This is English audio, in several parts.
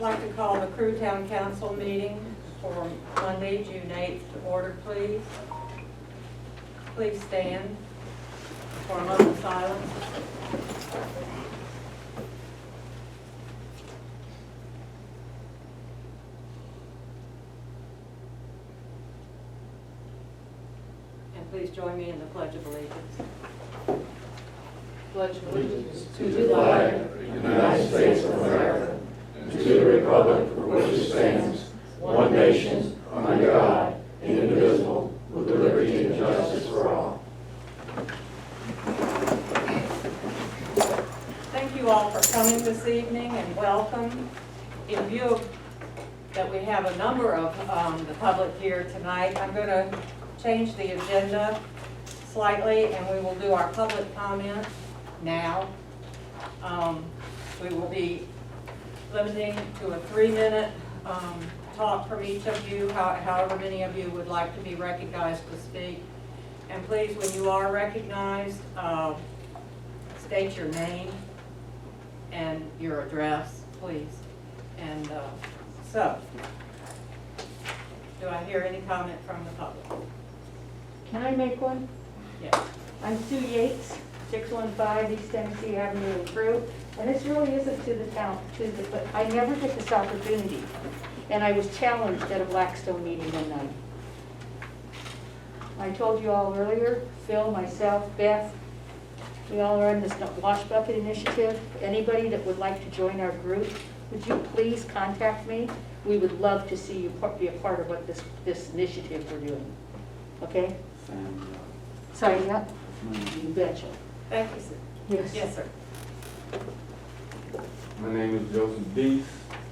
I'd like to call the Crewe Town Council meeting for Monday, June 8th to order, please. Please stand for a moment of silence. And please join me in the Pledge of Allegiance. Pledge of allegiance to the flag of the United States of America and to the republic for which it stands, one nation, under God, indivisible, with liberty and justice for all. Thank you all for coming this evening and welcome. In view of that we have a number of the public here tonight, I'm going to change the agenda slightly and we will do our public comment now. We will be limiting to a 3-minute talk from each of you, however many of you would like to be recognized to speak. And please, when you are recognized, state your name and your address, please. And so, do I hear any comment from the public? Can I make one? Yes. I'm Sue Yates, 615 East Tennessee Avenue in Crewe, and this really isn't to the town, but I never get this opportunity. And I was challenged at a Blackstone meeting one night. I told you all earlier, Phil, myself, Beth, we all are in this Wash Bucket Initiative. Anybody that would like to join our group, would you please contact me? We would love to see you be a part of what this initiative we're doing. Okay? Sorry, yeah? You betcha. Thank you, sir. Yes. Yes, sir. My name is Joseph Deese.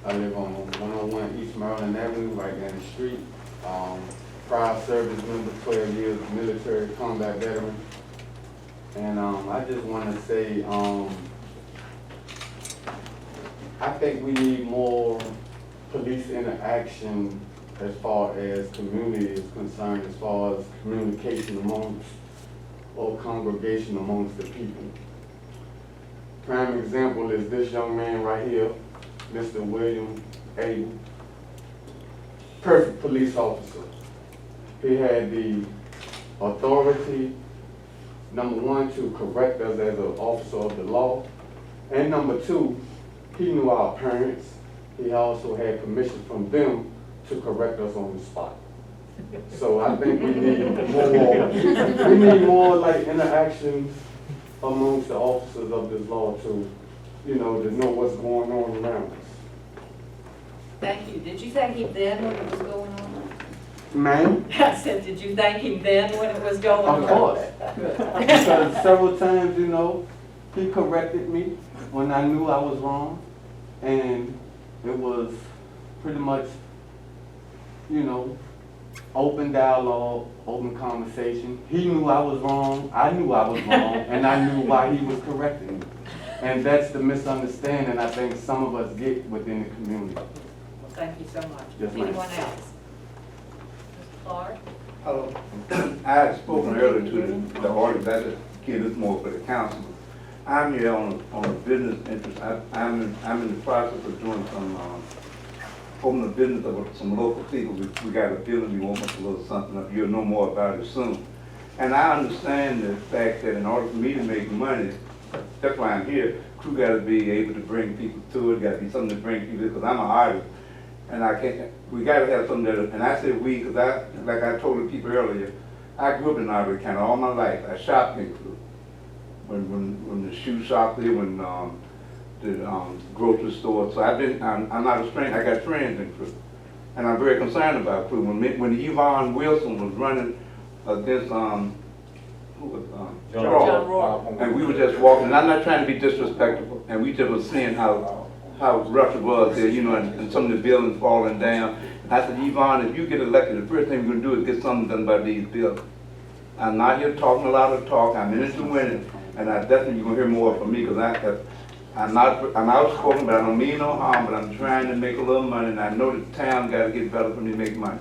I live on 101 East Maryland Avenue, right down the street. Prior service member, 12 years, military combat veteran. And I just want to say, I think we need more police interaction as far as community is concerned, as far as communication amongst or congregation amongst the people. Prime example is this young man right here, Mr. William Abel. Perfect police officer. He had the authority, number one, to correct us as an officer of the law, and number two, he knew our parents. He also had permission from them to correct us on the spot. So I think we need more like interactions amongst the officers of this law to know what's going on around us. Thank you. Did you thank him then when it was going on? Ma'am? I said, did you thank him then when it was going on? Of course. Because several times, he corrected me when I knew I was wrong. And it was pretty much, open dialogue, open conversation. He knew I was wrong, I knew I was wrong, and I knew why he was correcting me. And that's the misunderstanding I think some of us get within the community. Well, thank you so much. Yes, ma'am. Anyone else? Mr. Clark? Hello. I had spoken earlier to the audience. I just give this more for the council. I'm here on a business interest. I'm in the process of doing some opening a business of some local people. We got a building. We want a little something up. You'll know more about it soon. And I understand the fact that in order for me to make money, that's why I'm here. Crewe got to be able to bring people to it. Got to be something to bring people, because I'm an artist, and I can't. We got to have something that. And I say we, because like I told the people earlier, I grew up in Ivory County all my life. I shopped in Crewe. When the shoe shop there, when the grocery store. So I'm not a stranger. I got friends in Crewe, and I'm very concerned about Crewe. When Yvonne Wilson was running against John Rohr. And we were just walking, and I'm not trying to be disrespectful, and we just were seeing how rough it was there, and some of the buildings falling down. And I said, Yvonne, if you get elected, the first thing we're going to do is get something done by these buildings. I'm not here talking a lot of talk. I'm in it to win it, and I definitely you're going to hear more from me, because I'm outspoken, but I don't mean no harm, but I'm trying to make a little money, and I know the town got to get better for me to make money.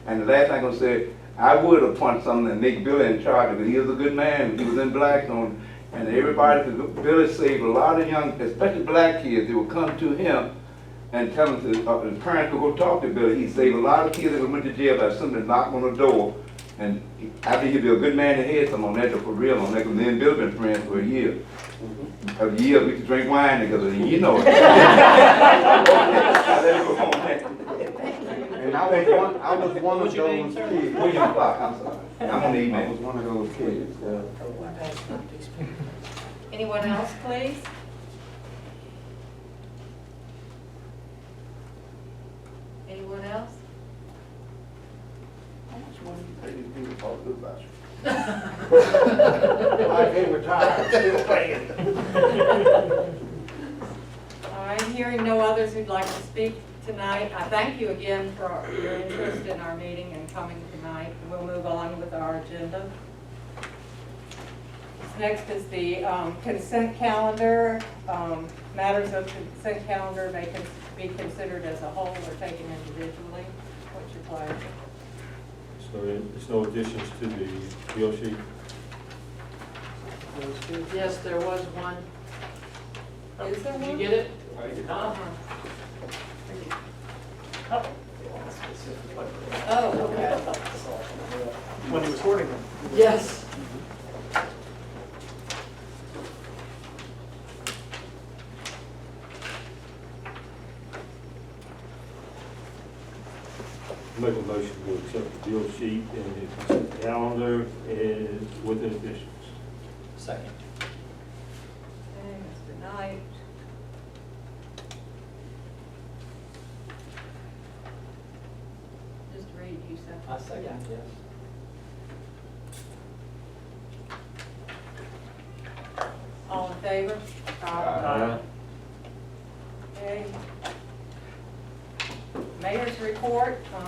And the last thing I'm going to say, I would appoint something and make Billy in charge of it. He was a good man. He was in Blackstone, and everybody, Billy saved a lot of young, especially black kids. They would come to him and tell them to, the parents will go talk to Billy. He saved a lot of kids that went to jail by somebody knocked on the door. And I think he'd be a good man to head some on that, for real on that, because me and Billy been friends for a year. For a year, we could drink wine together, and you know it. And I was one of those kids. William Clark, I'm sorry. I'm on the I email. was one of those kids. Anyone else, please? Anyone else? How much money you pay these people to talk good about you? I can't retire, I'm still paying. All right, hearing no others who'd like to speak tonight, I thank you again for your interest in our meeting and coming tonight. We'll move on with our agenda. Next is the consent calendar. Matters of consent calendar may be considered as a whole or taken individually. What's your pleasure? So there's no additions to the bill sheet? Yes, there was one. Is there Did you one? get it? Uh-huh. Oh, okay. When he was hoarding them. Yes. Make a motion to accept the bill sheet and the consent calendar is with additions. Second. Okay, Mr. Knight. Just read, you said. I second, yes. All in favor? Aye. Okay. Mayor's report, I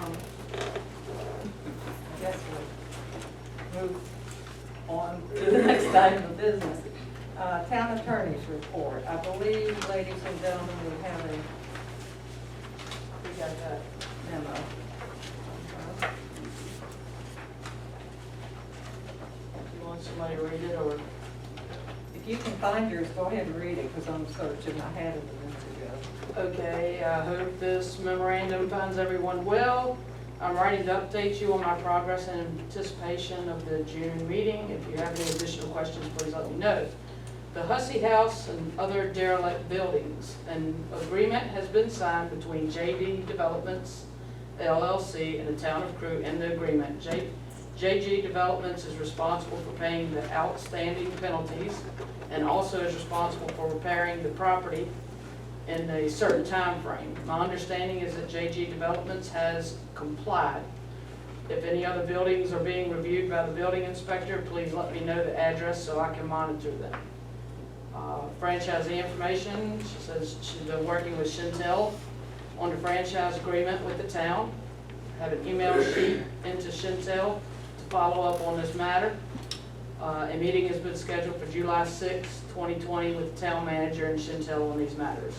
guess we'll move on to the next item of business. Town attorney's report. I believe, ladies and gentlemen, we have we got that memo. You want somebody to read it, or? If you can find yours, go ahead and read it, because I'm searching. I had it a minute ago. Okay, I hope this memorandum finds everyone well. I'm writing to update you on my progress in anticipation of the June meeting. If you have any additional questions, please let me know. The Hussey House and other derelict buildings. An agreement has been signed between JD Developments LLC and the town of Crewe. In the agreement, JG Developments is responsible for paying the outstanding penalties and also is responsible for repairing the property in a certain time frame. My understanding is that JG Developments has complied. If any other buildings are being reviewed by the building inspector, please let me know the address so I can monitor them. Franchisee information, she says she's been working with Chantel on the franchise agreement with the town. Have an email sheet into Chantel to follow up on this matter. A meeting has been scheduled for July 6, 2020 with the town manager and Chantel on these matters.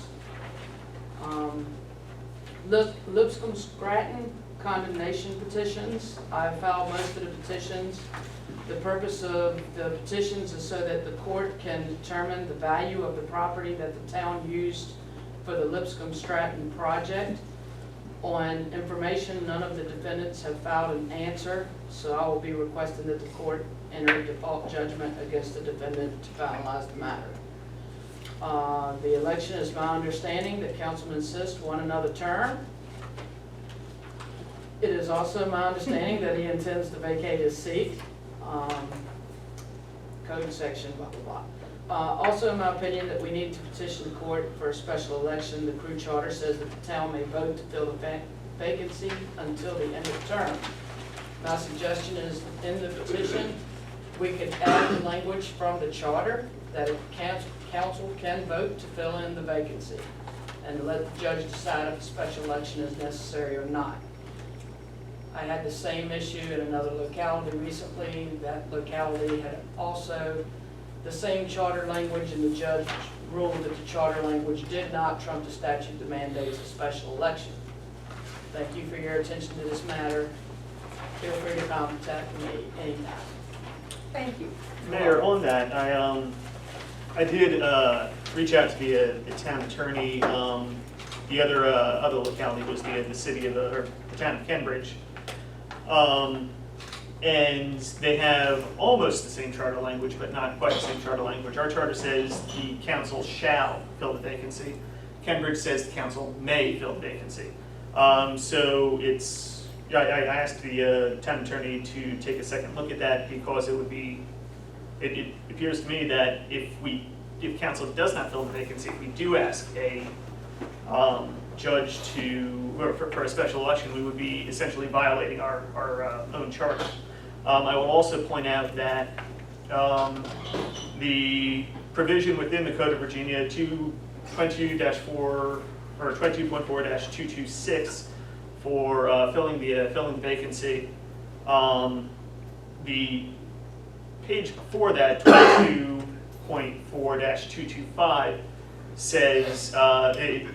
Lipscomb Stratton condemnation petitions. I filed most of the petitions. The purpose of the petitions is so that the court can determine the value of the property that the town used for the Lipscomb Stratton project. On information, none of the defendants have filed an answer, so I will be requesting that the court enter a default judgment against the defendant to finalize the matter. The election is my understanding that Councilman Sist won another term. It is also my understanding that he intends to vacate his seat. Code section, blah, blah, blah. Also, in my opinion, that we need to petition the court for a special election. The Crewe charter says that the town may vote to fill the vacancy until the end of the term. My suggestion is in the petition, we could add the language from the charter that council can vote to fill in the vacancy and let the judge decide if a special election is necessary or not. I had the same issue in another locality recently. That locality had also the same charter language, and the judge ruled that the charter language did not trump the statute that mandates a special election. Thank you for your attention to this matter. Feel free to contact me anytime. Thank you. Mayor, on that, I did reach out to the town attorney The other locality was the city of, or the town of Cambridge. And they have almost the same charter language, but not quite the same charter language. Our charter says the council shall fill the vacancy. Cambridge says the council may fill the vacancy. So it's, I asked the town attorney to take a second look at that, because it would be, it appears to me that if council does not fill the vacancy, if we do ask a judge to, or for a special election, we would be essentially violating our own charter. I will also point out that the provision within the Code of Virginia 22-4 or 22.4-226 for filling the vacancy, the page before that, 22.4-225, says it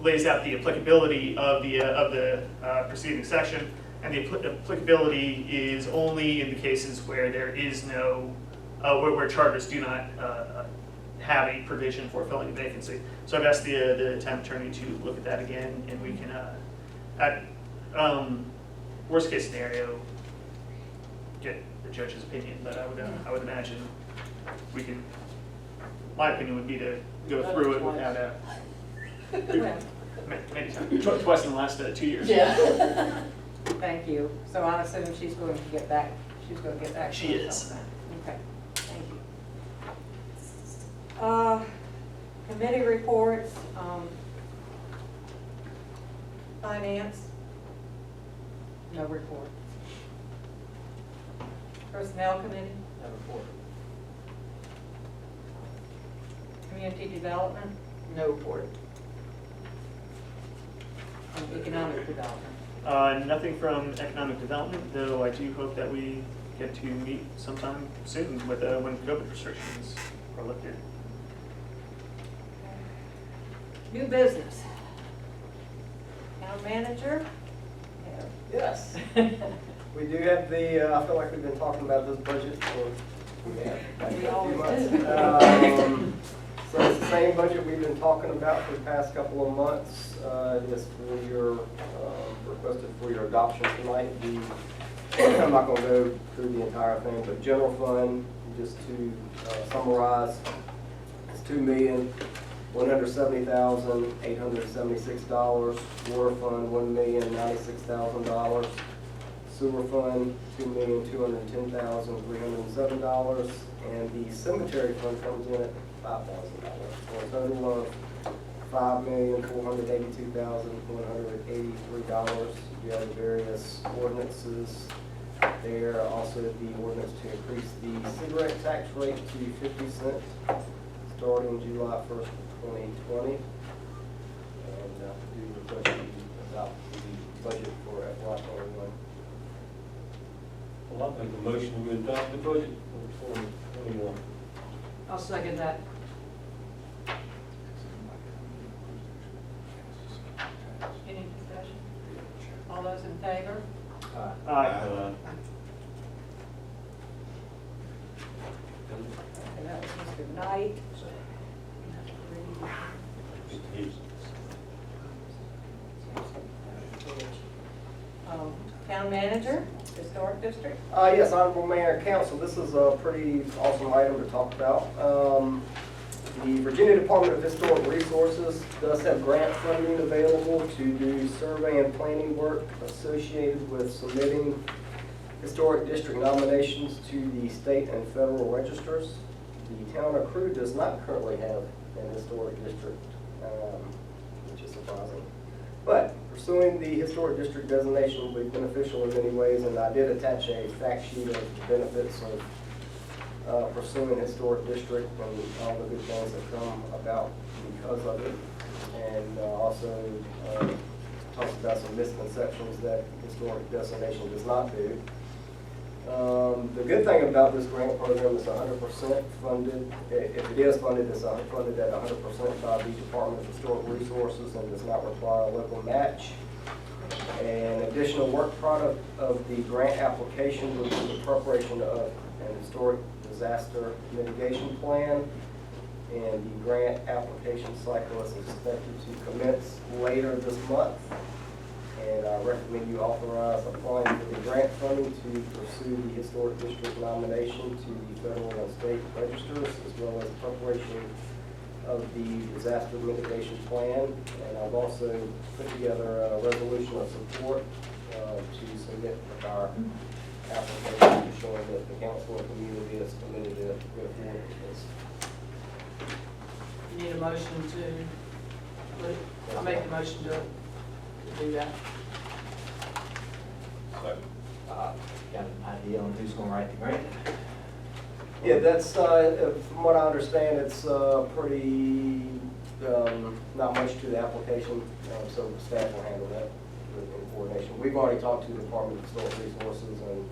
lays out the applicability of the preceding section, and the applicability is only in the cases where there is no, where charters do not have a provision for filling a vacancy. So I've asked the town attorney to look at that again, and we can, at worst case scenario, get the judge's opinion, but I would imagine we can, my opinion would be to go through it without a, maybe twice in the last 2 years. Yeah. Thank you. So I assume she's going to get back, to She us is. on that. Okay, thank you. Committee reports, finance, no report. Personnel committee, No report. community development, No report. and economic development. Nothing from economic development, though I do hope that we get to meet sometime soon with when COVID restrictions are lifted. New business. Town manager? Yes. We do have the, I feel like we've been talking about this budget for, We a few always months. do. So it's the same budget we've been talking about for the past couple of months. Just for your, requested for your adoption tonight. I'm not gonna go through the entire thing, but general fund, just to summarize, it's $2,170,876. Water fund, $1,096,000. Sewer fund, $2,210,307. And the cemetery fund comes in at $5,000. So a total of $5,482,183. You have the various ordinances there. Also the ordinance to increase the cigarette tax rate to 50 cents starting July 1st, 2020. And do request you adopt the budget for FY21. Well, I make a motion we adopt the budget for 2021. I'll second that. Any discussion? All those in favor? Aye. Okay, that was Mr. Knight. Town manager, historic district. Yes, Honorable Mayor and Council, this is a pretty awesome item to talk about. The Virginia Department of Historic Resources does have grant funding available to do survey and planning work associated with submitting historic district nominations to the state and federal registers. The town of Crewe does not currently have an historic district, which is surprising. But pursuing the historic district designation will be beneficial in many ways, and I did attach a fact sheet of the benefits of pursuing a historic district and all the good things that come about because of it. And also talks about some misconceptions that historic designation does not do. The good thing about this grant program is 100% funded. If it is funded, it's funded at 100% by the Department of Historic Resources and does not require a local match. An additional work product of the grant application would be the preparation of an historic disaster mitigation plan. and the grant application cycle is expected to commence later this month. And I recommend you authorize applying for the grant funding to pursue the historic district nomination to the federal and state registers, as well as preparation of the disaster mitigation plan. And I've also put together a resolution of support to submit with our application, showing that the council and community is committed to move forward with this. You need a motion to, I'll make the motion to do that. Got an idea on who's gonna write the grant? Yeah, that's, from what I understand, it's pretty, not much to the application, so staff will handle that in coordination. We've already talked to the Department of Historic Resources, and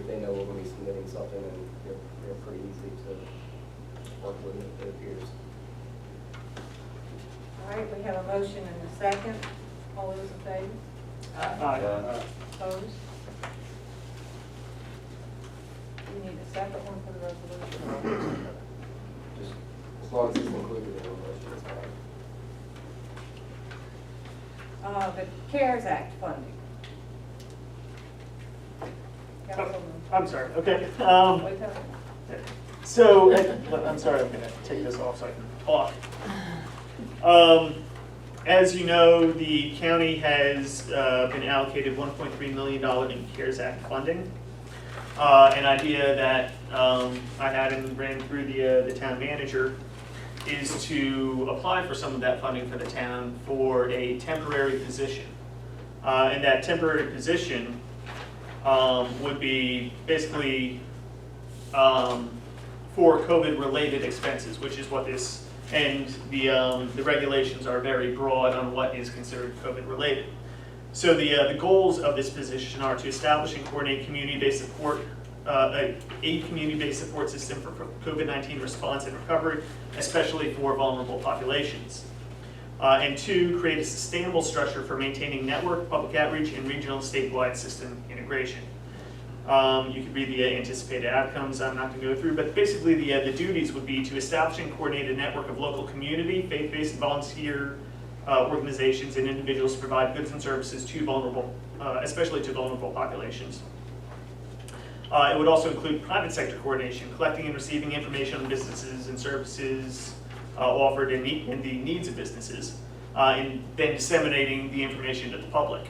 they know we're going to be submitting something, and they're pretty easy to work with, it appears. All right, we have a motion and a second. All those in favor? Opposed? You need a second one for the resolution? Just as long as it's included in the motion, it's fine. The CARES Act funding. Councilman. I'm sorry, okay. Wait a minute. So, I'm sorry, I'm gonna take this off so I can talk. As you know, the county has been allocated $1.3 million in CARES Act funding. An idea that I had and ran through the town manager is to apply for some of that funding for the town for a temporary position. And that temporary position would be basically for COVID-related expenses, which is what this, and the regulations are very broad on what is considered COVID-related. So the goals of this position are to establish and coordinate community-based support, a community-based support system for COVID-19 response and recovery, especially for vulnerable populations. And two, create a sustainable structure for maintaining network, public outreach, and regional and statewide system integration. You can read the anticipated outcomes. I'm not going to go through, but basically the duties would be to establish and coordinate a network of local community, faith-based and volunteer organizations and individuals to provide goods and services to vulnerable, especially to vulnerable populations. It would also include private sector coordination, collecting and receiving information on businesses and services offered and the needs of businesses, and then disseminating the information to the public.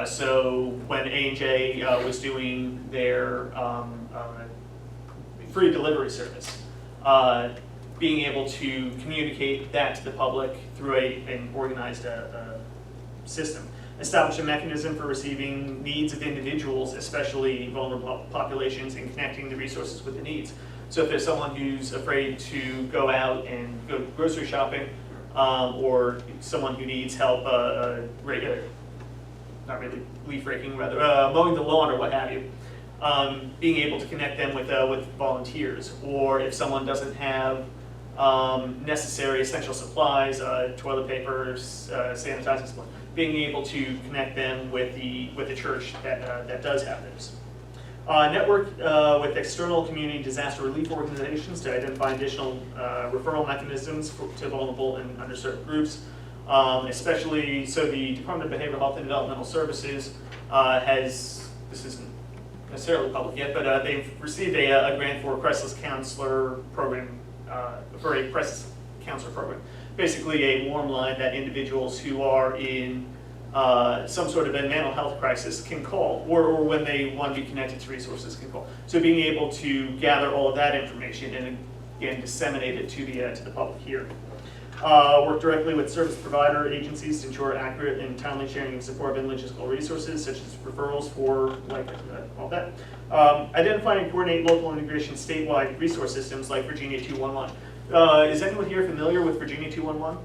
So when A&J was doing their free delivery service, being able to communicate that to the public through an organized system. Establish a mechanism for receiving needs of individuals, especially vulnerable populations, and connecting the resources with the needs. So if there's someone who's afraid to go out and go grocery shopping, or someone who needs help, not really leaf raking, rather mowing the lawn or what have you, being able to connect them with volunteers, or if someone doesn't have necessary essential supplies, toilet paper, sanitizing supplies, being able to connect them with the church that does have those. Network with external community disaster relief organizations to identify additional referral mechanisms to vulnerable and underserved groups. Especially, so the Department of Behavioral Health and Developmental Services has, this isn't necessarily public yet, but they've received a grant for a crisis counselor program, basically a warm line that individuals who are in some sort of a mental health crisis can call, or when they want to be connected to resources can call. So being able to gather all of that information and again disseminate it to the public here. Work directly with service provider agencies to ensure accurate and timely sharing and support of logistical resources, such as referrals for all that. Identify and coordinate local integration statewide resource systems like Virginia 211. Is anyone here familiar with Virginia 211?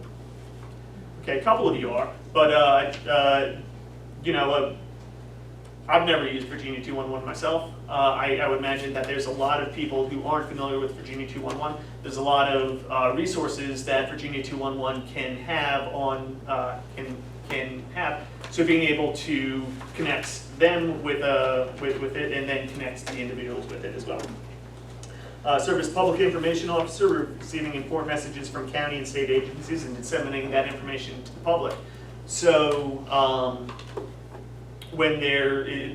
Okay, a couple of you are, but I've never used Virginia 211 myself. I would imagine that there's a lot of people who aren't familiar with Virginia 211. There's a lot of resources that Virginia 211 can have can have. So being able to connect them with it and then connect the individuals with it as well. serve as public information officer, receiving important messages from county and state agencies and disseminating that information to the public. So when the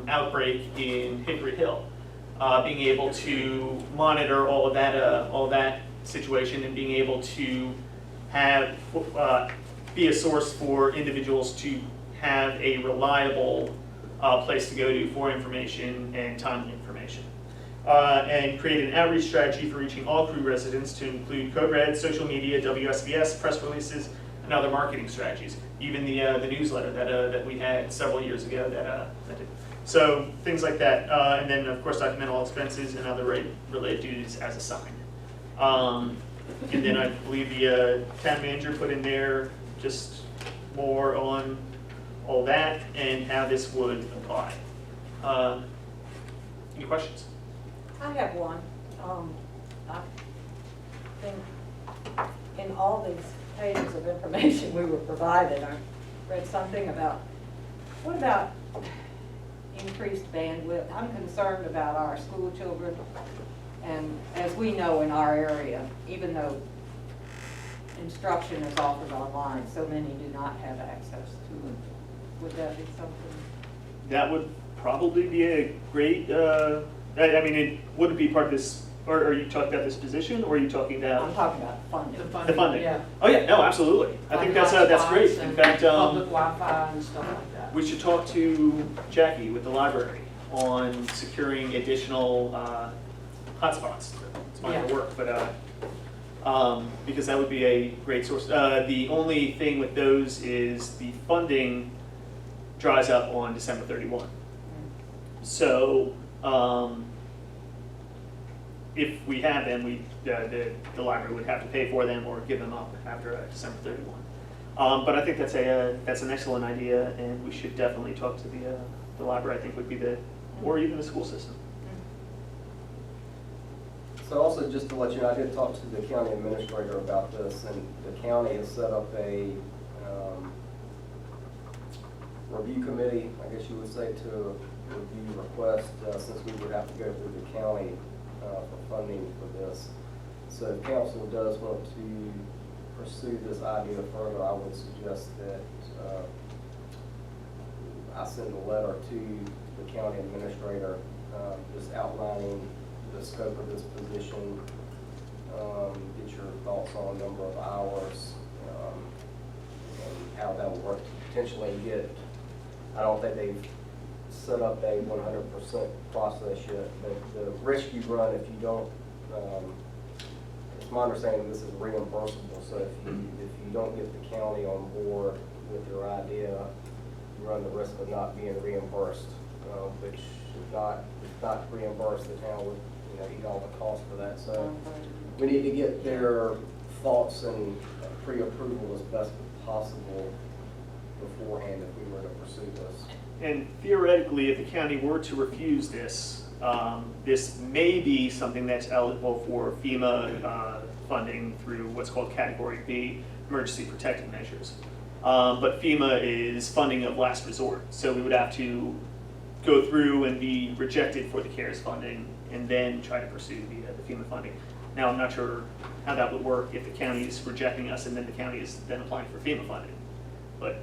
outbreak in Hickory Hill, being able to monitor all of that situation and being able to have be a source for individuals to have a reliable place to go to for information and timely information. And create an outreach strategy for reaching all Crewe residents to include Code Red, social media, WSBS, press releases, and other marketing strategies. Even the newsletter that we had several years ago that did. So things like that. And then of course document all expenses and other related duties as assigned. And then I believe the town manager put in there just more on all that and how this would apply. Any questions? I have one. I think in all these pages of information we were provided, I read something about, what about increased bandwidth? I'm concerned about our school children, and as we know in our area, even though instruction is offered online, so many do not have access to it. Would that be something? That would probably be a great, I mean, it wouldn't be part of this, or are you talking about this position, or are you talking I'm about talking about funding. the funding? Yeah. Oh yeah, no, absolutely. I think that's great. In fact, Public Wi-Fi and stuff like that. we should talk to Jackie with the library on securing additional hotspots. It's not gonna work, but because that would be a great source. The only thing with those is the funding dries up on December 31. So if we have them, the library would have to pay for them or give them up after December 31. But I think that's an excellent idea, and we should definitely talk to the library. I think would be or even the school system. So also, just to let you know, I did talk to the county administrator about this, and the county has set up a review committee, I guess you would say, to review requests, since we would have to go through the county for funding for this. So if council does want to pursue this idea further, I would suggest that I send a letter to the county administrator, just outlining the scope of this position, get your thoughts on number of hours, and how that will work to potentially get, I don't think they've set up a 100% process yet, but the risk you run if you don't, it's my understanding this is reimbursable, so if you don't get the county on board with your idea, you run the risk of not being reimbursed, which if not reimbursed, the town would eat all the cost for that. So we need to get their thoughts and pre-approval as best possible beforehand if we were to pursue this. And theoretically, if the county were to refuse this, this may be something that's eligible for FEMA funding through what's called Category B, Emergency Protective Measures. But FEMA is funding of last resort, so we would have to go through and be rejected for the CARES funding and then try to pursue the FEMA funding. Now, I'm not sure how that would work if the county is rejecting us and then the county is then applying for FEMA funding. But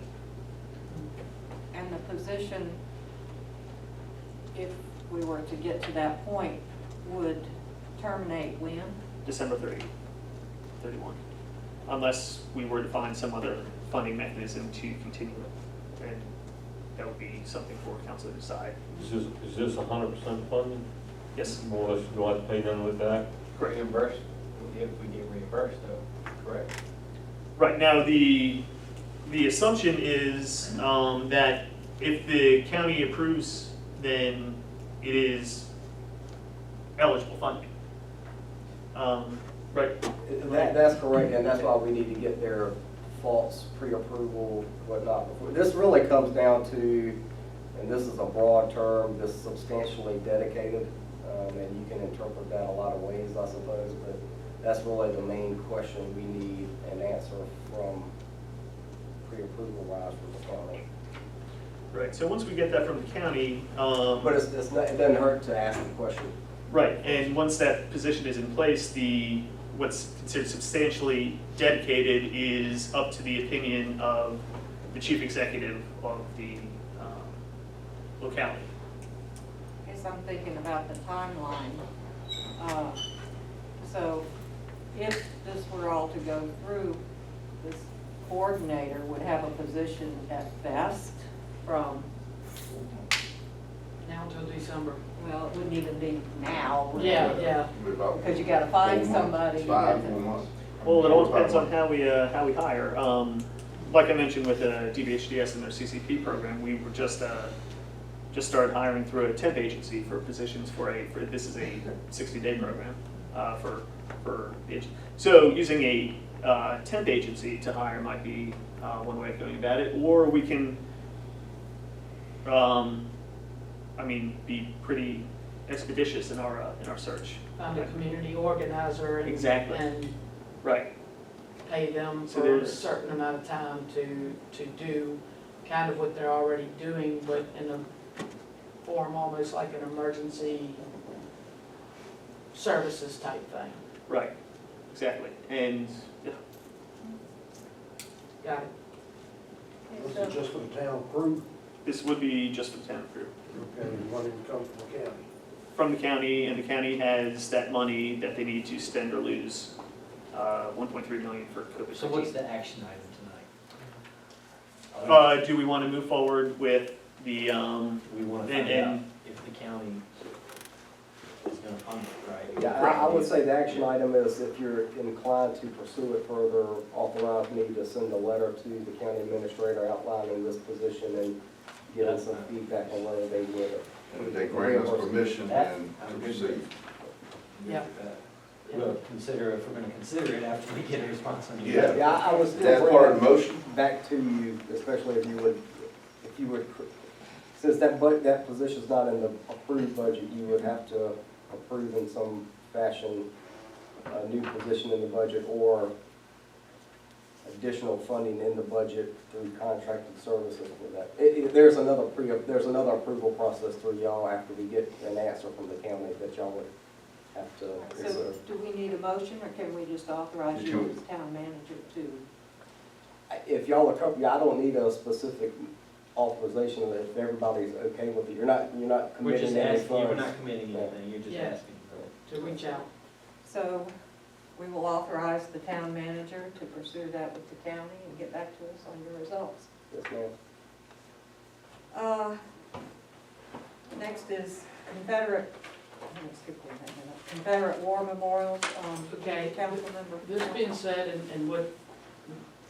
And the position, if we were to get to that point, would terminate when? December 31, unless we were to find some other funding mechanism to continue it. And that would be something for council to decide. Is this 100% funding? Yes, More or less, you don't have to pay none with that? correct. Reimbursed, if we get reimbursed though, correct? Right, now the assumption is that if the county approves, then it is eligible funding. Right. That's correct, and that's why we need to get their thoughts, pre-approval, whatnot. Before. This really comes down to, and this is a broad term, this substantially dedicated, and you can interpret that a lot of ways, I suppose, but that's really the main question we need an answer from pre-approval wise from the county. Right, so once we get that from the county, But it's not, it doesn't hurt to ask the question. Right, and once that position is in place, what's considered substantially dedicated is up to the opinion of the chief executive of the locality. I guess I'm thinking about the timeline. So if this were all to go through, this coordinator would have a position at best from, Now till December. well, it wouldn't even be now. would it? Yeah. Because you gotta find somebody. you got 5 to- more months. Well, it all depends on how we hire. Like I mentioned with DBHDS and their CCP program, we were just started hiring through a temp agency for positions for this is a 60-day program for the so using a temp agency to hire might be one way of going about it, or we can be pretty expeditious in our search. Find a community organizer and. Exactly. And Right. pay them So for a there's- certain amount of time to do kind of what they're already doing, but in a form almost like an emergency services type thing. Right. Exactly. And yeah. Got it? This is just for the town crew, This would be just for the town crew. and money comes from the county. From the county, and the county has that money that they need to spend or lose, 1.3 million for COVID-19. So what's the action item tonight? Do we want to move forward with the, We want to and- find out and- if the county is going to fund it, right? Yeah, I would say the action item is if you're inclined to pursue it further, authorize me to send a letter to the county administrator outlining this position and giving some feedback on whether they would. And they grant us permission and to proceed. Yeah. We'll consider, if we're going to consider it after we get a response on the. Yeah. Yeah, I was still That's bringing part of the motion. back to you, especially if you would, since that position's not in the approved budget, you would have to approve in some fashion a new position in the budget or additional funding in the budget through contracted services for that. There's another approval process through y'all after we get an answer from the county that y'all would have to So consider. do we need a motion, or can we just authorize You you can- as town manager to? If y'all are comfortable, I don't need a specific authorization if everybody's okay with it. You're not We're committing just any asking, you're funds. not committing anything, you're just Yeah. asking. To reach out. So we will authorize the town manager to pursue that with the county and get back to us on your results. Yes, ma'am. Next is Confederate, I'm gonna skip one thing, Confederate War Memorials, Okay. council member. This being said, and what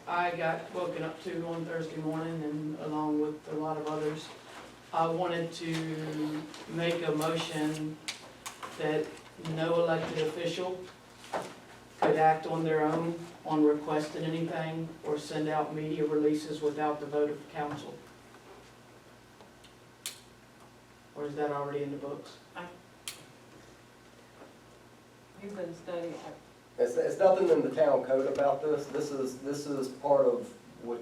I got woken up to on Thursday morning and along with a lot of others, I wanted to make a motion that no elected official could act on their own on requesting anything or send out media releases without the vote of the council. Or is that already in the books? You've been studying, It's nothing in the town code about this. This is part of what,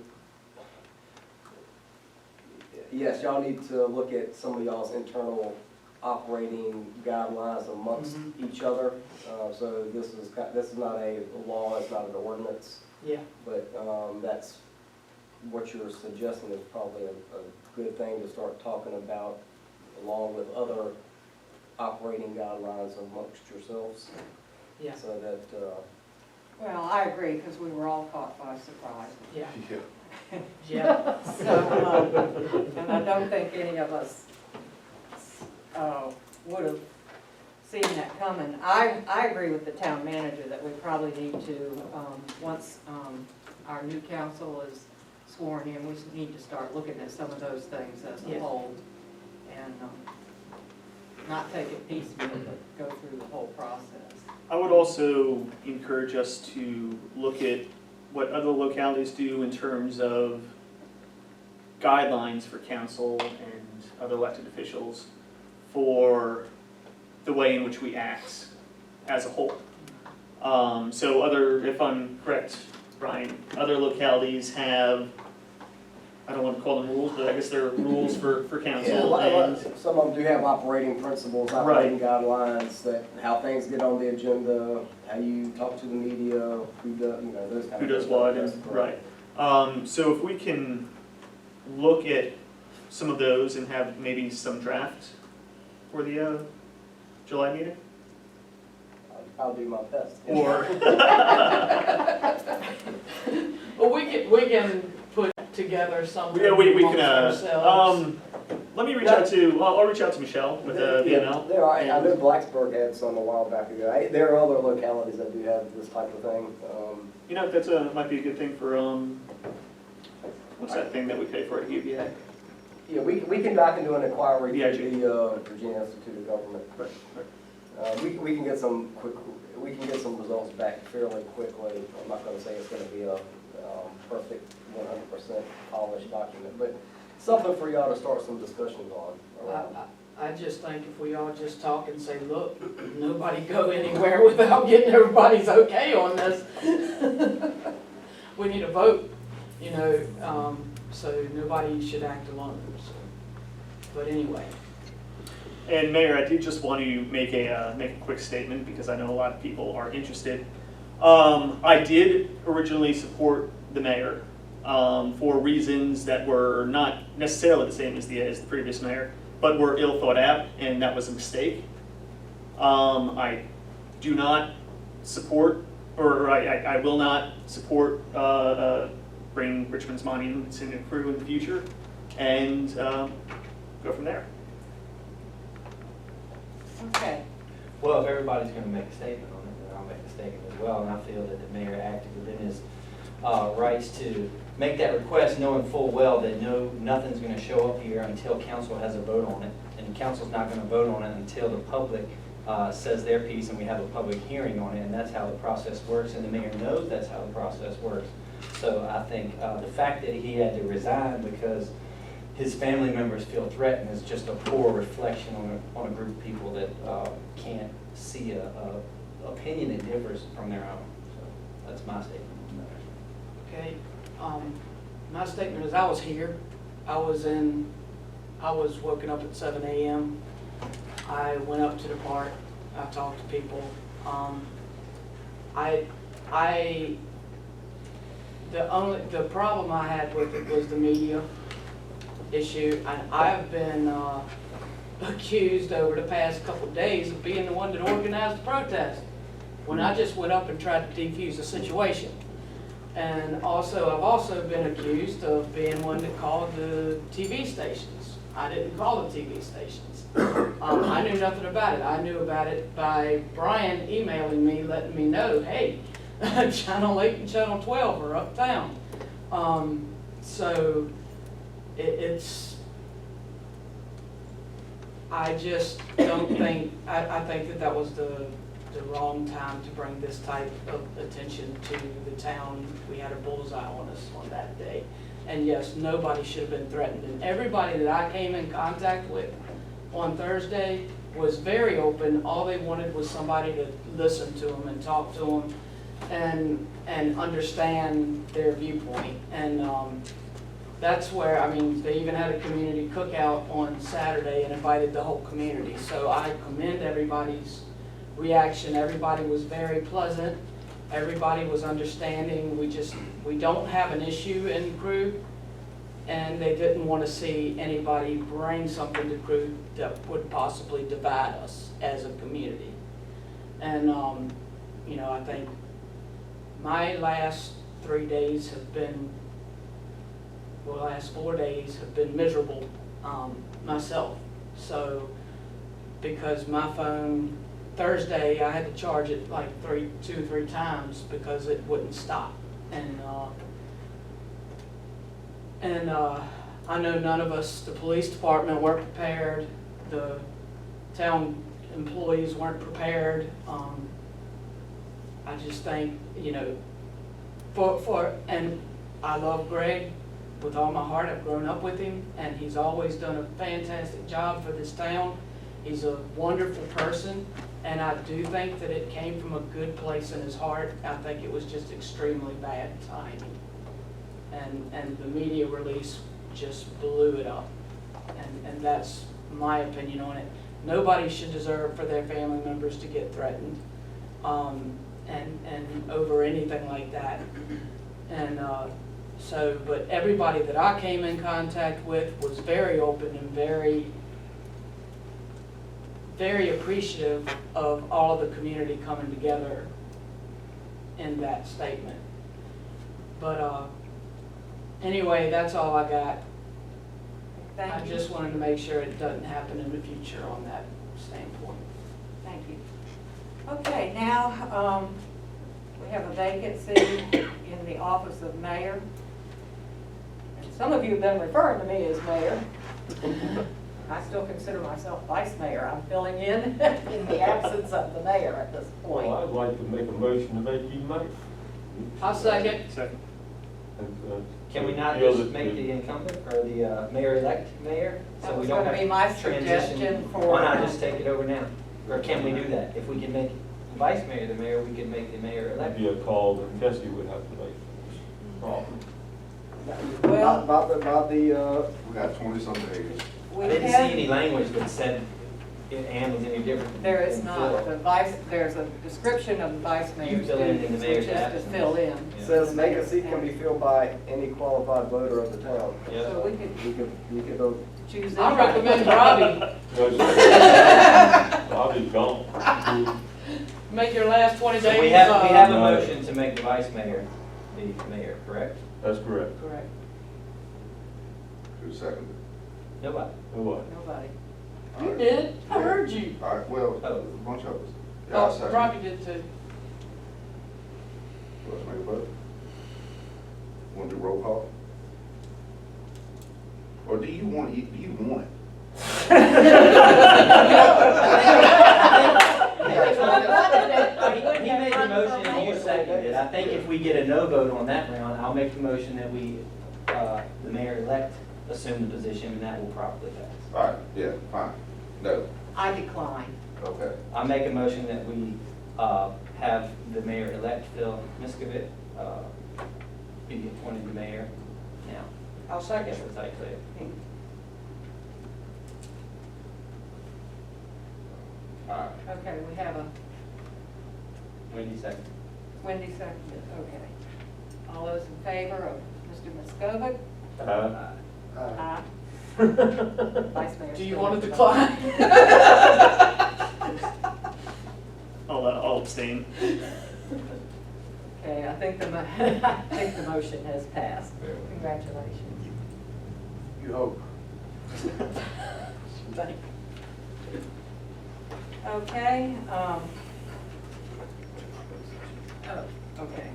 yes, y'all need to look at some of y'all's internal operating guidelines amongst each other. So this is not a law, it's not an ordinance, Yeah. but that's what you're suggesting is probably a good thing to start talking about along with other operating guidelines amongst yourselves. Yeah. So that, well, I agree, because we were all caught by surprise. Yeah. Yeah. Yeah. So, and I don't think any of us would have seen that coming. I agree with the town manager that we probably need to, once our new council is sworn in, we need to start looking at some of those things as a Yeah. whole. And not take it piecemeal, but go through the whole process. I would also encourage us to look at what other localities do in terms of guidelines for council and other elected officials for the way in which we act as a whole. So if I'm correct, Brian, other localities have I don't want to call them rules, but I guess they're rules for Yeah, council. And some of them do have operating principles, operating guidelines, that how things get on the agenda, how you talk to the media, who does, you know, those kind of things. who does what, That's and, correct. right. So if we can look at some of those and have maybe some drafts for the July meeting? I'll do my best. Or, Well, we can put together something yeah, we amongst can, ourselves. let me reach out to, I'll reach out to Michelle with the VML. There are, I know Blacksburg had some a while back ago. There are other localities that do have this type of thing. You know, that's might be a good thing for, what's that thing that we pay for at UVA? Yeah, I can do an inquiry Yeah, to the Virginia Institute of Government. We can get some results back fairly quickly. I'm not gonna say it's gonna be a perfect 100% polished document, but something for y'all to start some discussions on. I just think if we all just talk and say, look, nobody go anywhere without getting everybody's okay on this. We need a vote, you know, so nobody should act alone, so. But anyway. And Mayor, I did just want to make a quick statement because I know a lot of people are interested. I did originally support the mayor for reasons that were not necessarily the same as the previous mayor, but were ill thought out, and that was a mistake. I do not support, or I will not support bringing Richmond's monuments into Crewe in the future, and go from there. Okay. Well, if everybody's going to make a statement on it, then I'll make a statement as well. And I feel that the mayor acted within his rights to make that request, knowing full well that nothing's going to show up here until council has a vote on it. And council's not going to vote on it until the public says their piece and we have a public hearing on it. And that's how the process works. And the mayor knows that's how the process works. So I think the fact that he had to resign because his family members feel threatened is just a poor reflection on a group of people that can't see a opinion that differs from their own. So that's my statement on that. Okay, my statement is I was here. I was woken up at 7 a.m. I went up to the park. I talked to people. The problem I had with it was the media issue, and I've been accused over the past couple of days of being the one that organized the protest, when I just went up and tried to defuse the situation. And also, I've also been accused of being one that called the TV stations. I didn't call the TV stations. I knew nothing about it. I knew about it by Brian emailing me, letting me know, hey, Channel 8 and Channel 12 are uptown. So I just don't think, I think that was the wrong time to bring this type of attention to the town. We had a bullseye on us on that day. And yes, nobody should have been threatened. And everybody that I came in contact with on Thursday was very open. All they wanted was somebody to listen to them and talk to them and understand their viewpoint. And that's where, I mean, they even had a community cookout on Saturday and invited the whole community. So I commend everybody's reaction. Everybody was very pleasant. Everybody was understanding. We don't have an issue in Crewe, and they didn't want to see anybody bring something to Crewe that would possibly divide us as a community. And, you know, I think my last 3 days have been, well, the last 4 days have been miserable myself. So, because my phone, Thursday, I had to charge it like 2 or 3 times because it wouldn't stop. And I know none of us, the police department weren't prepared, the town employees weren't prepared. I just think, you know, and I love Greg with all my heart. I've grown up with him, and he's always done a fantastic job for this town. He's a wonderful person, and I do think that it came from a good place in his heart. I think it was just extremely bad timing. And the media release just blew it up. And that's my opinion on it. Nobody should deserve for their family members to get threatened, and over anything like that. And, but everybody that I came in contact with was very open and very, very appreciative of all of the community coming together in that statement. But anyway, that's all I got. I Thank you. just wanted to make sure it doesn't happen in the future on that standpoint. Thank you. Okay, now, we have a vacancy in the office of mayor. And some of you have been referring to me as mayor. I still consider myself vice mayor. I'm filling in the absence of the mayor at this point. Well, I'd like to make a motion to make you mayor. I'll second. Second. Can we not just make the incumbent or the mayor-elect mayor? So That we was don't gonna have be my transition? suggestion for. Why not just take it over now? Or can we do that? If we can make vice mayor the mayor, we can make the mayor-elect. That'd be a call that Tessie would have to make. Well, About the, We got 20-something acres. we I didn't see have, any language that said Ann was any different. there is than not, Phil. there's a description of the vice mayor's fill in the duties, mayor's which is to absence. fill in. Yeah. says vacancy can be filled by any qualified voter of the town. Yeah. So we could You could vote. choose. I anybody. recommend Robbie, I'll be gone. make your last 20 days. So we have a No. motion to make the vice mayor the mayor, correct? That's correct. Correct. Who seconded? Nobody. No way. Nobody. You did, I heard you. All right, well, Oh. a bunch of us. Yeah, I'll Oh, second. Robbie did too. Let's make a vote. Want to do roll call? Or do you want it? He made the motion and you seconded it. I think if we get a no vote on that round, I'll make the motion that we, the mayor-elect assume the position, and that will probably pass. All right, yeah, fine. No, I decline. okay. I make a motion that we have the mayor-elect, Phil Miskovich, be appointed the mayor now. I'll I second. guess that's how you say it. All right. Okay, we have a Wendy second. Wendy seconded, okay. All those in favor of Mr. Muskovic? Aye. Vice Mayor. Do you still want has to to decline? I'll abstain. vote. Okay, I think the motion has passed. Congratulations. You hope. Thank you. Okay, okay.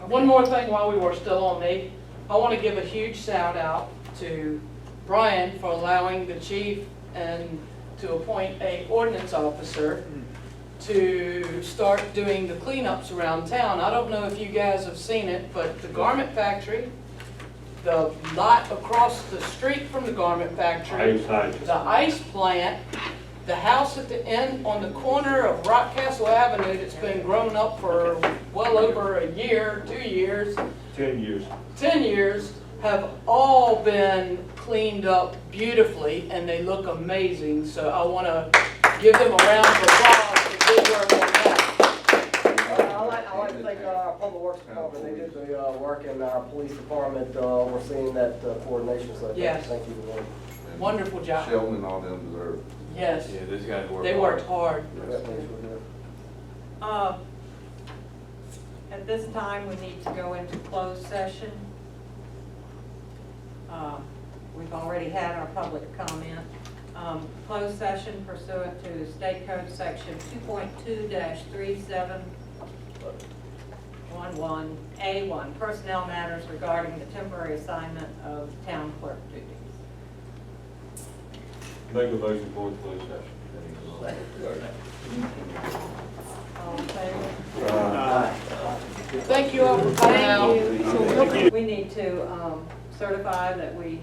One more thing while we were still on me. I want to give a huge shout out to Brian for allowing the chief and to appoint a ordinance officer to start doing the cleanups around town. I don't know if you guys have seen it, but the garment factory, the lot across the street from the garment factory, the ice plant, the house at the end on the corner of Rockcastle Avenue that's been grown up for well over a year, 2 years, 10 years. 10 years, have all been cleaned up beautifully and they look amazing. So I want to give them a round of applause for good work on that. I like to thank our Public Works Department. They did the work in our police department. We're seeing that coordination, so Yes. thank you. Wonderful job. Sheldon and all them deserve. Yes, Yeah, this guy's working. they worked hard. At this time, we need to go into closed session. We've already had our public comment. Closed session pursuant to State Code Section 2.2-3711A1, personnel matters regarding the temporary assignment of town clerk duties. Make a motion for the closed session. All in favor? Thank you all for coming out. Thank you. We need to certify that we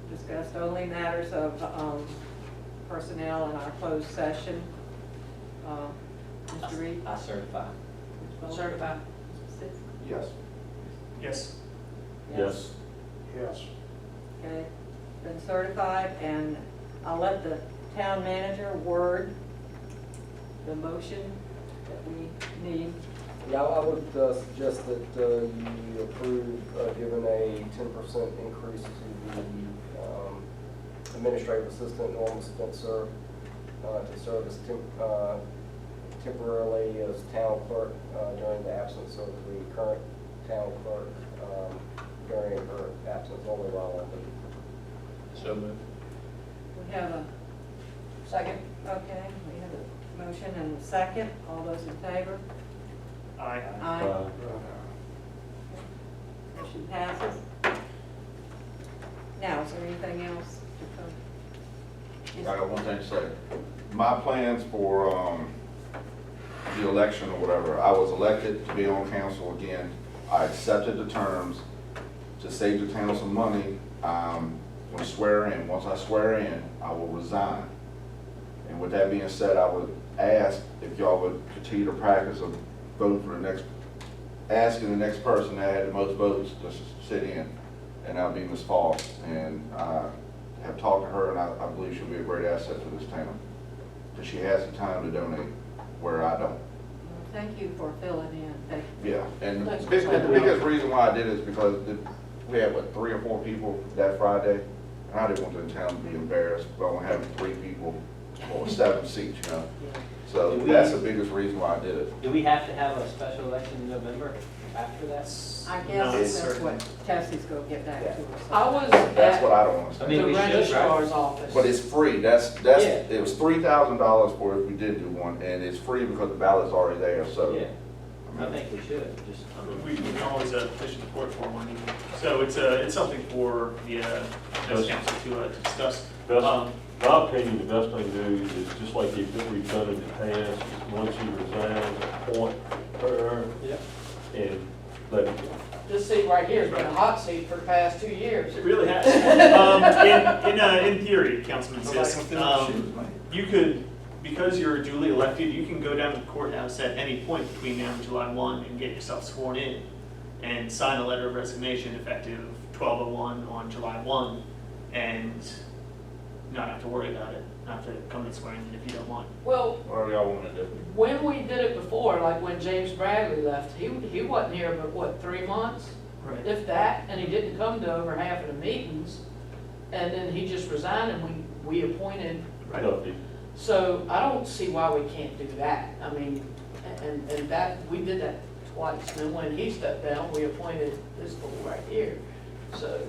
discussed only matters of personnel in our closed session. Mr. Reed? I certify. Certified. Yes. Yes. Yes. Yes. Okay, been certified, and I'll let the town manager word the motion that we need. Yeah, I would suggest that you approve giving a 10% increase to the administrative assistant Norma Spencer to serve as temporarily as town clerk during the absence of the current town clerk during her absence only while on leave. So moved. We have a second, okay, we have a motion and a second. All those in favor? Aye. Aye. Motion passes. Now, is there anything else to come? I got one thing to say. My plans for the election or whatever, I was elected to be on council again. I accepted the terms to save the town some money. When swear in, once I swear in, I will resign. And with that being said, I would ask if y'all would continue to practice of voting for the next, asking the next person that had the most votes to sit in, and that'll be Ms. Fall. And I have talked to her, and I believe she'll be a great asset to this town, because she has the time to donate where I don't. Well, thank you for filling in. Thank you. Yeah, and Thanks for the signing biggest up. reason why I did it is because we had, what, 3 or 4 people that Friday, and I didn't want the town to be embarrassed by only having 3 people or 7 seats, you know? So that's the biggest reason why I did it. Do we have to have a special election in November after that? I No, guess it's that's what Tessie's gonna get back to us. I was That's what at I don't I understand. mean, the we should, right? registrar's office. But it's free, that's, Yeah. it was $3,000 for if we did do one, and it's free because the ballot's already there, so. Yeah, I think we should, just. We can always petition the court for one. So it's something for the council to discuss. Best, my opinion, the best thing to do is just like we've done in the past, is once you resign, appoint her Yep. and let it go. This seat right here has been a hot seat for the past 2 years. It really has. In theory, Councilman Sis, you could, because you're duly elected, you can go down to the courthouse at any point between now and July 1 and get yourself sworn in and sign a letter of resignation effective 12/01 on July 1 and not have to worry about it, not have to come and swear in if you don't want. Well, Whatever y'all wanna do. when we did it before, like when James Bradley left, he wasn't here but what, 3 months? Right. If that, and he didn't come to over half of the meetings, and then he just resigned and we appointed. Duffy. So I don't see why we can't do that. I mean, and that, we did that twice. And then when he stepped down, we appointed this fool right here. So,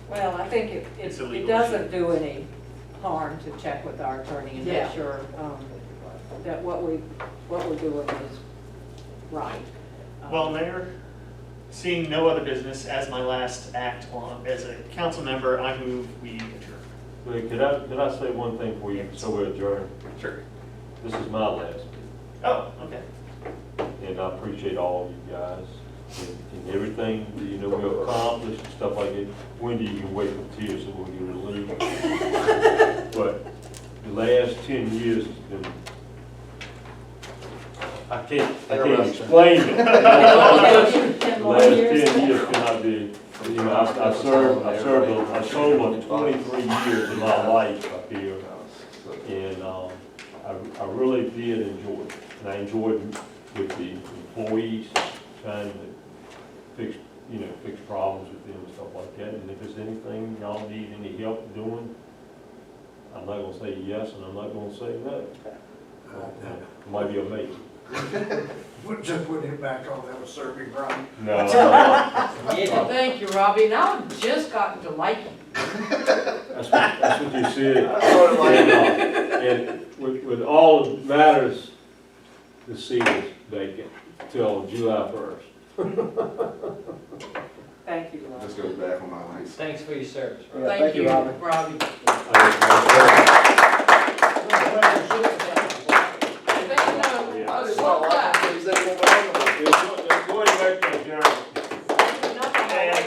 Well, I think It's a it legal doesn't do any harm to check with our attorney and Yeah. make sure that what we're doing is right. Well, Mayor, seeing no other business as my last act as a council member, I move we adjourn. Wait, could I say one thing for you, so we adjourn? Sure. This is my last meeting, Oh, okay. and I appreciate all of you guys and everything, you know, we accomplished and stuff like that. Wendy, you can wait for tears so we'll get relieved. But the last 10 years has been, I can't explain it. The last 10 years cannot be, you know, I served 23 years of my life up here, and I really did enjoy it. And I enjoyed with the employees, trying to fix problems with them and stuff like that. And if there's anything y'all need any help doing, I'm not gonna say yes, and I'm not gonna say no. It might be a maybe. Just put him back on, that was serving right. No. well, thank you, Robbie. Now I've just gotten to like him. That's what you said. And with all the matters, the seat is vacant till July 1st. Thank you, Rob. This goes back on my list. Thanks for your service, Rob. Yeah, Thank you, Robin. Robbie.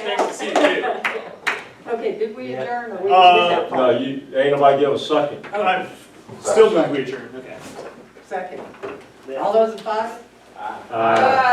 Thanks to see you too. Okay, did we Yeah. adjourn or we did that No, part? ain't nobody give a second. I'm still moving we adjourn, okay. Second. All those in favor? Aye.